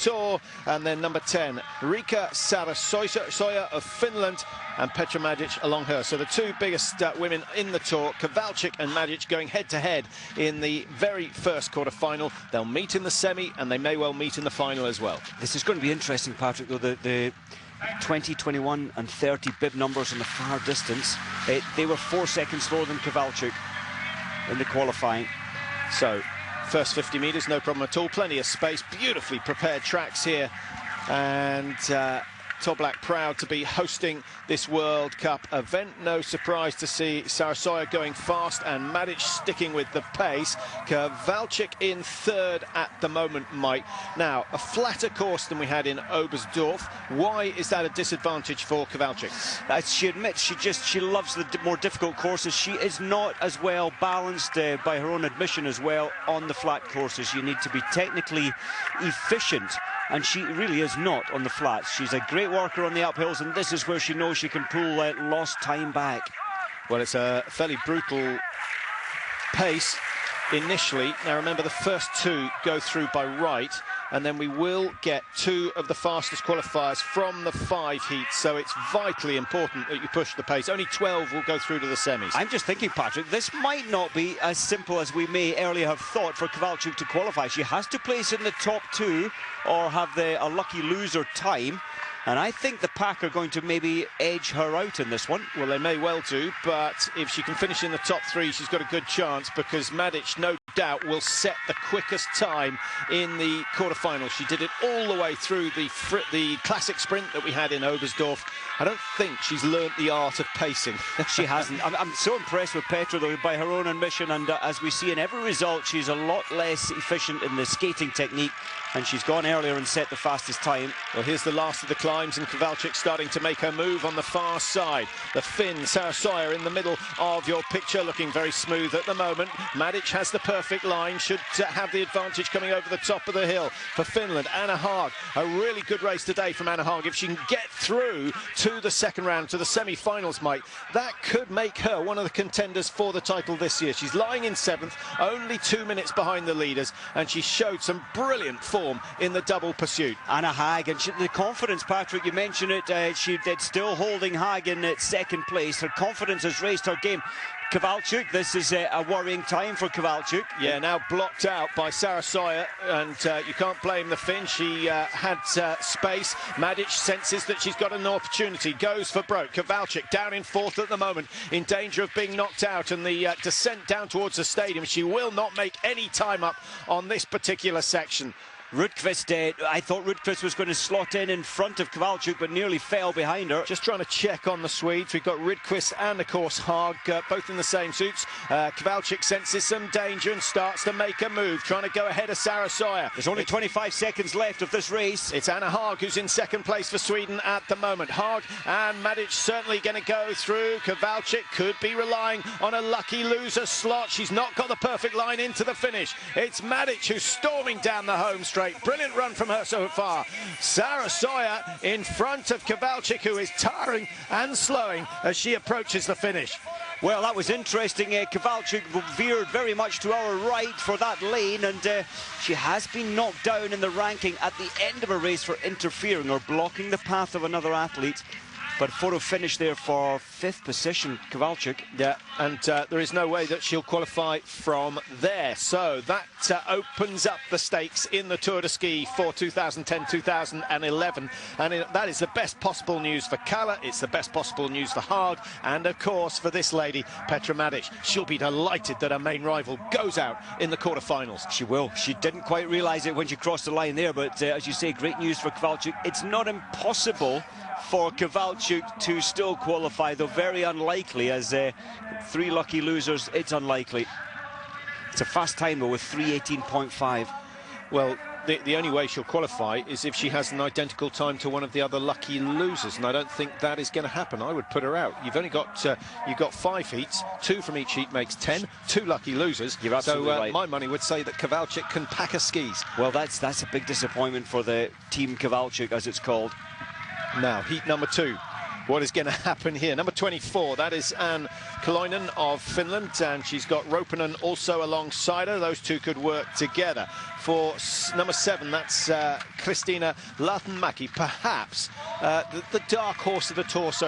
Tour, and then number 10, Riikka Saarasoja of Finland, and Petra Majic along her. So the two biggest women in the Tour, Kowalczyk and Majic, going head-to-head in the very first quarter-final. They'll meet in the semi, and they may well meet in the final as well. This is going to be interesting, Patrick, though. The 20, 21 and 30 bib numbers on the far distance, they were 4 seconds slower than Kowalczyk in the qualifying. So first 50 metres, no problem at all. Plenty of space, beautifully prepared tracks here. And Toblak proud to be hosting this World Cup event. No surprise to see Saarasoja going fast and Majic sticking with the pace. Kowalczyk in third at the moment, Mike. Now, a flatter course than we had in Oberstdorf. Why is that a disadvantage for Kowalczyk? As she admits, she loves the more difficult courses. She is not as well balanced, by her own admission as well, on the flat courses. You need to be technically efficient, and she really is not on the flats. She's a great worker on the uphills, and this is where she knows she can pull lost time back. Well, it's a fairly brutal pace initially. Now remember, the first two go through by right, and then we will get two of the fastest qualifiers from the 5 heats, so it's vitally important that you push the pace. Only 12 will go through to the semis. I'm just thinking, Patrick, this might not be as simple as we may earlier have thought for Kowalczyk to qualify. She has to place in the top 2 or have a lucky loser time. And I think the pack are going to maybe edge her out in this one. Well, they may well do, but if she can finish in the top 3, she's got a good chance, because Majic, no doubt, will set the quickest time in the quarterfinals. She did it all the way through the classic sprint that we had in Oberstdorf. I don't think she's learnt the art of pacing. She hasn't. I'm so impressed with Petra, though, by her own admission, and as we see in every result, she's a lot less efficient in the skating technique, and she's gone earlier and set the fastest time. Well, here's the last of the climbs, and Kowalczyk starting to make her move on the far side. The Finn, Saarasoja, in the middle of your picture, looking very smooth at the moment. Majic has the perfect line, should have the advantage coming over the top of the hill for Finland. Anna Haag, a really good race today from Anna Haag. If she can get through to the second round, to the semi-finals, Mike, that could make her one of the contenders for the title this year. She's lying in 7th, only 2 minutes behind the leaders, and she showed some brilliant form in the double pursuit. Anna Haag, and the confidence, Patrick, you mentioned it, she's still holding Haag in second place. Her confidence has raised her game. Kowalczyk, this is a worrying time for Kowalczyk. Yeah, now blocked out by Saarasoja, and you can't blame the Finn. She had space. Majic senses that she's got an opportunity, goes for broke. Kowalczyk down in 4th at the moment, in danger of being knocked out, and the descent down towards the stadium. She will not make any time up on this particular section. Rudqvist, I thought Rudqvist was going to slot in front of Kowalczyk, but nearly fell behind her. Just trying to check on the Swedes. We've got Rudqvist and, of course, Haag, both in the same suits. Kowalczyk senses some danger and starts to make a move, trying to go ahead of Saarasoja. There's only 25 seconds left of this race. It's Anna Haag who's in second place for Sweden at the moment. Haag and Majic certainly going to go through. Kowalczyk could be relying on a lucky loser slot. She's not got the perfect line into the finish. It's Majic who's storming down the home straight. Brilliant run from her so far. Saarasoja in front of Kowalczyk, who is tiring and slowing as she approaches the finish. Well, that was interesting. Kowalczyk veered very much to our right for that lane, and she has been knocked down in the ranking at the end of a race for interfering or blocking the path of another athlete. But photo finish there for 5th position, Kowalczyk. Yeah, and there is no way that she'll qualify from there. So that opens up the stakes in the Tour de Ski for 2010-2011. And that is the best possible news for Kalle. It's the best possible news for Haag. And, of course, for this lady, Petra Majic. She'll be delighted that her main rival goes out in the quarterfinals. She will. She didn't quite realise it when she crossed the line there. But, as you say, great news for Kowalczyk. It's not impossible for Kowalczyk to still qualify, though very unlikely, as 3 lucky losers, it's unlikely. It's a fast time, though, with 3:18.5. Well, the only way she'll qualify is if she has an identical time to one of the other lucky losers, and I don't think that is going to happen. I would put her out. You've only got 5 heats, 2 from each heat makes 10, 2 lucky losers. You're absolutely right. My money would say that Kowalczyk can pack her skis. Well, that's a big disappointment for the Team Kowalczyk, as it's called. Now, heat number 2. what is going to happen here. Number 24, that is Anne Kaloinen of Finland, and she's got Ropanen also alongside her. Those two could work together. For number 7, that's Kristiina Lautenmäki, perhaps the dark horse of the tour so